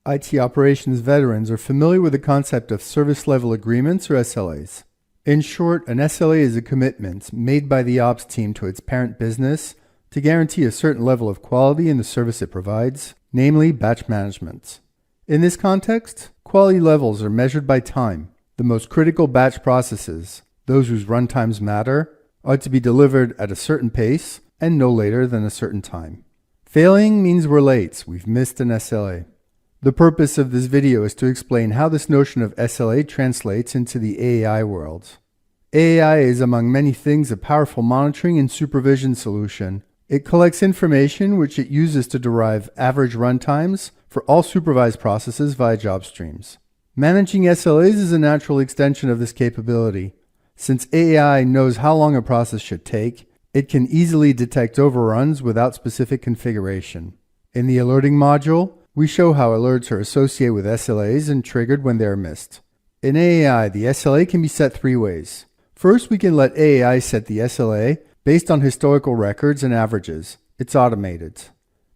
IT operations veterans are familiar with the concept of service level agreements or SLAs. In short, an SLA is a commitment made by the ops team to its parent business to guarantee a certain level of quality in the service it provides, namely batch management. In this context, quality levels are measured by time. The most critical batch processes, those whose runtimes matter, are to be delivered at a certain pace and no later than a certain time. Failing means we're late, we've missed an SLA. The purpose of this video is to explain how this notion of SLA translates into the AI world. AI is, among many things, a powerful monitoring and supervision solution. It collects information which it uses to derive average runtimes for all supervised processes via job streams. Managing SLAs is a natural extension of this capability. Since AI knows how long a process should take, it can easily detect overruns without specific configuration. In the alerting module, we show how alerts are associated with SLAs and triggered when they are missed. In AI, the SLA can be set three ways. First, we can let AI set the SLA based on historical records and averages. It's automated.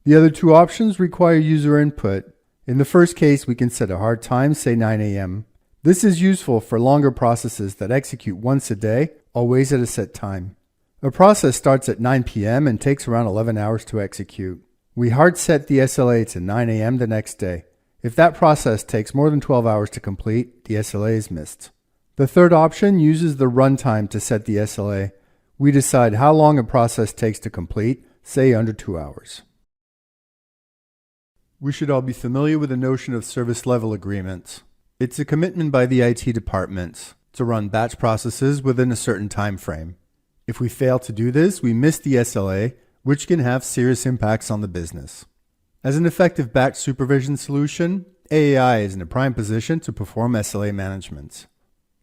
The other two options require user input. In the first case, we can set a hard time, say 9 a.m. This is useful for longer processes that execute once a day, always at a set time. A process starts at 9 p.m. and takes around 11 hours to execute. We hard set the SLA to 9 a.m. the next day. If that process takes more than 12 hours to complete, the SLA is missed. The third option uses the runtime to set the SLA. We decide how long a process takes to complete, say under 2 hours. We should all be familiar with the notion of service level agreements. It's a commitment by the IT department to run batch processes within a certain time frame. If we fail to do this, we miss the SLA, which can have serious impacts on the business. As an effective batch supervision solution, AI is in a prime position to perform SLA management.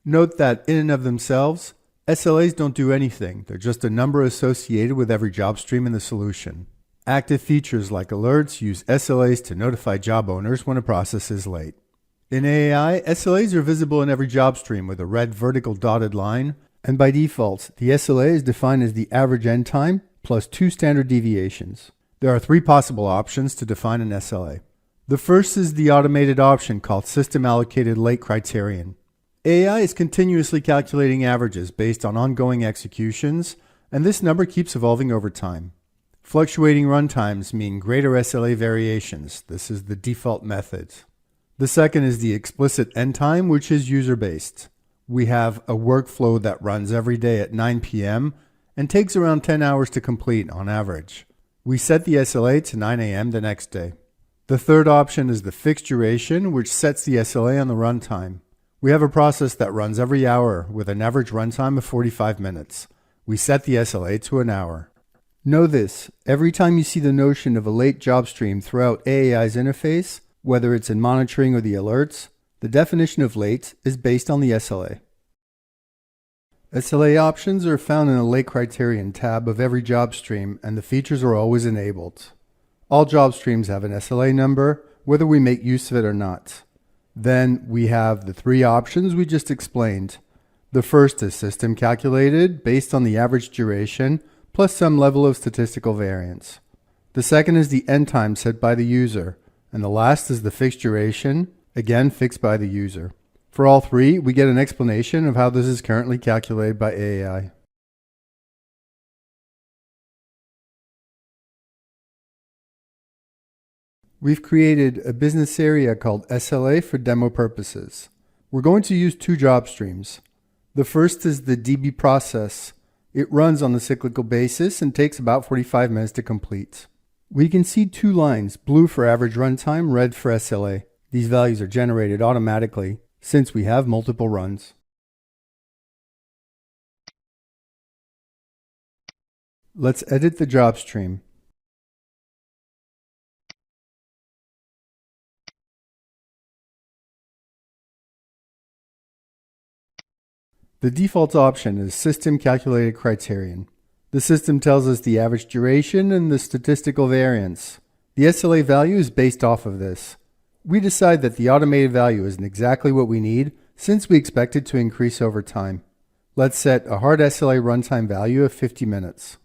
Note that in and of themselves, SLAs don't do anything. They're just a number associated with every job stream in the solution. Active features like alerts use SLAs to notify job owners when a process is late. In AI, SLAs are visible in every job stream with a red vertical dotted line, and by default, the SLA is defined as the average end time plus 2 standard deviations. There are 3 possible options to define an SLA. The first is the automated option called System Allocated Late Criterion. AI is continuously calculating averages based on ongoing executions, and this number keeps evolving over time. Fluctuating runtimes mean greater SLA variations. This is the default method. The second is the explicit end time, which is user-based. We have a workflow that runs every day at 9 p.m. and takes around 10 hours to complete on average. We set the SLA to 9 a.m. the next day. The third option is the fixed duration, which sets the SLA on the runtime. We have a process that runs every hour with an average runtime of 45 minutes. We set the SLA to an hour. Know this, every time you see the notion of a late job stream throughout AI's interface, whether it's in monitoring or the alerts, the definition of late is based on the SLA. SLA options are found in the Late Criterion tab of every job stream, and the features are always enabled. All job streams have an SLA number, whether we make use of it or not. Then we have the 3 options we just explained. The first is system calculated based on the average duration plus some level of statistical variance. The second is the end time set by the user, and the last is the fixed duration, again fixed by the user. For all 3, we get an explanation of how this is currently calculated by AI. We've created a business area called SLA for demo purposes. We're going to use 2 job streams. The first is the DB process. It runs on a cyclical basis and takes about 45 minutes to complete. We can see 2 lines, blue for average runtime, red for SLA. These values are generated automatically since we have multiple runs. Let's edit the job stream. The default option is System Calculated Criterion. The system tells us the average duration and the statistical variance. The SLA value is based off of this. We decide that the automated value isn't exactly what we need since we expect it to increase over time. Let's set a hard SLA runtime value of 50 minutes.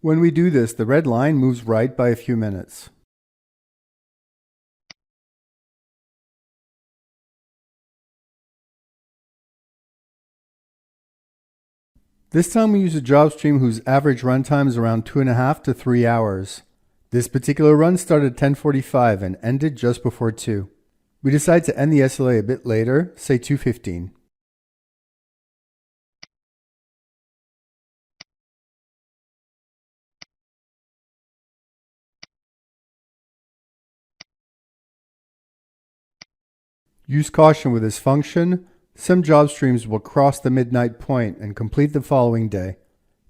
When we do this, the red line moves right by a few minutes. This time we use a job stream whose average runtime is around 2.5 to 3 hours. This particular run started at 10:45 and ended just before 2. We decide to end the SLA a bit later, say 2:15. Use caution with this function. Some job streams will cross the midnight point and complete the following day.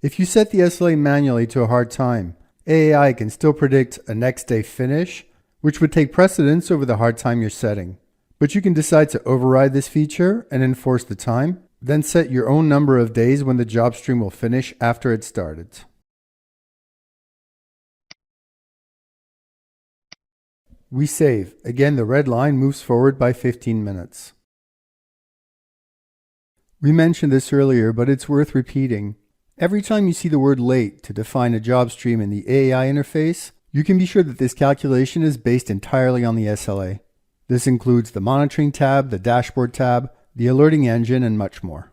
If you set the SLA manually to a hard time, AI can still predict a next day finish, which would take precedence over the hard time you're setting. But you can decide to override this feature and enforce the time, then set your own number of days when the job stream will finish after it started. We save. Again, the red line moves forward by 15 minutes. We mentioned this earlier, but it's worth repeating. Every time you see the word late to define a job stream in the AI interface, you can be sure that this calculation is based entirely on the SLA. This includes the monitoring tab, the dashboard tab, the alerting engine, and much more.